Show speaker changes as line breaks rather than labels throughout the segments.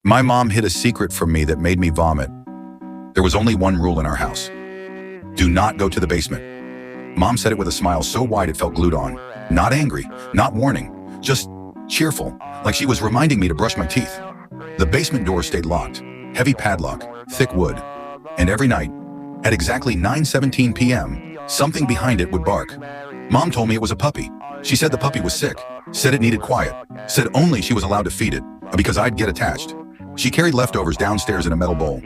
My mom hid a secret from me that made me vomit. There was only one rule in our house. Do not go to the basement. Mom said it with a smile so wide it felt glued on. Not angry, not warning, just cheerful, like she was reminding me to brush my teeth. The basement door stayed locked, heavy padlock, thick wood. And every night, at exactly 9:17 p.m., something behind it would bark. Mom told me it was a puppy. She said the puppy was sick, said it needed quiet, said only she was allowed to feed it, because I'd get attached. She carried leftovers downstairs in a metal bowl.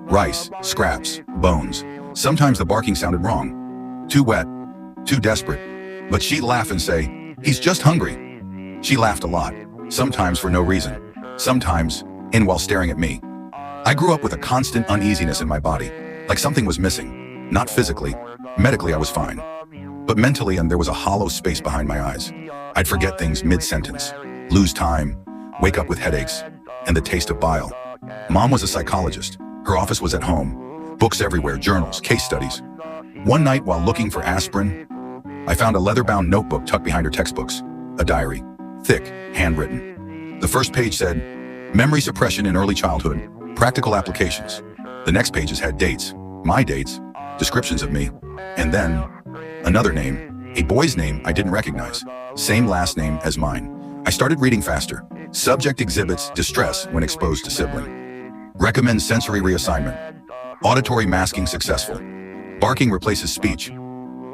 Rice, scraps, bones. Sometimes the barking sounded wrong. Too wet, too desperate. But she'd laugh and say, "He's just hungry." She laughed a lot, sometimes for no reason, sometimes while staring at me. I grew up with a constant uneasiness in my body, like something was missing. Not physically. Medically, I was fine. But mentally, there was a hollow space behind my eyes. I'd forget things mid-sentence, lose time, wake up with headaches, and the taste of bile. Mom was a psychologist. Her office was at home. Books everywhere, journals, case studies. One night, while looking for aspirin, I found a leather-bound notebook tucked behind her textbooks. A diary. Thick, handwritten. The first page said, "Memory suppression in early childhood. Practical applications." The next pages had dates, my dates, descriptions of me, and then another name, a boy's name I didn't recognize, same last name as mine. I started reading faster. Subject exhibits distress when exposed to sibling. Recommends sensory reassignment. Auditory masking successful. Barking replaces speech.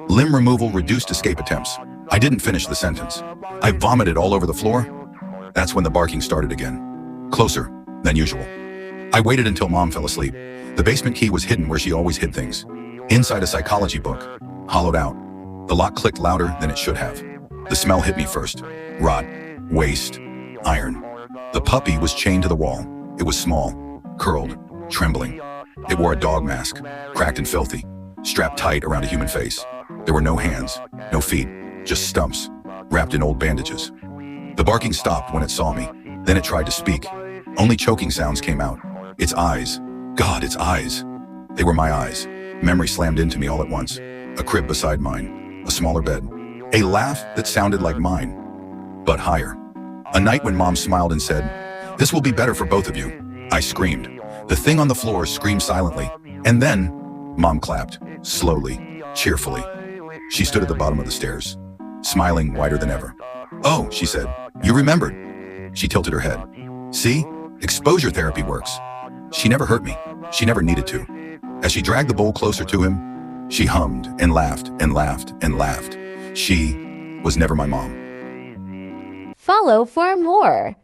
Limb removal reduced escape attempts. I didn't finish the sentence. I vomited all over the floor. That's when the barking started again. Closer than usual. I waited until Mom fell asleep. The basement key was hidden where she always hid things. Inside a psychology book, hollowed out. The lock clicked louder than it should have. The smell hit me first. Rot, waste, iron. The puppy was chained to the wall. It was small, curled, trembling. It wore a dog mask, cracked and filthy, strapped tight around a human face. There were no hands, no feet, just stumps, wrapped in old bandages. The barking stopped when it saw me. Then it tried to speak. Only choking sounds came out. Its eyes. God, its eyes. They were my eyes. Memory slammed into me all at once. A crib beside mine. A smaller bed. A laugh that sounded like mine, but higher. A night when Mom smiled and said, "This will be better for both of you." I screamed. The thing on the floor screamed silently. And then, Mom clapped. Slowly, cheerfully. She stood at the bottom of the stairs, smiling wider than ever. "Oh," she said, "you remembered." She tilted her head. "See? Exposure therapy works." She never hurt me. She never needed to. As she dragged the bowl closer to him, she hummed and laughed and laughed and laughed. She was never my mom.
Follow for more.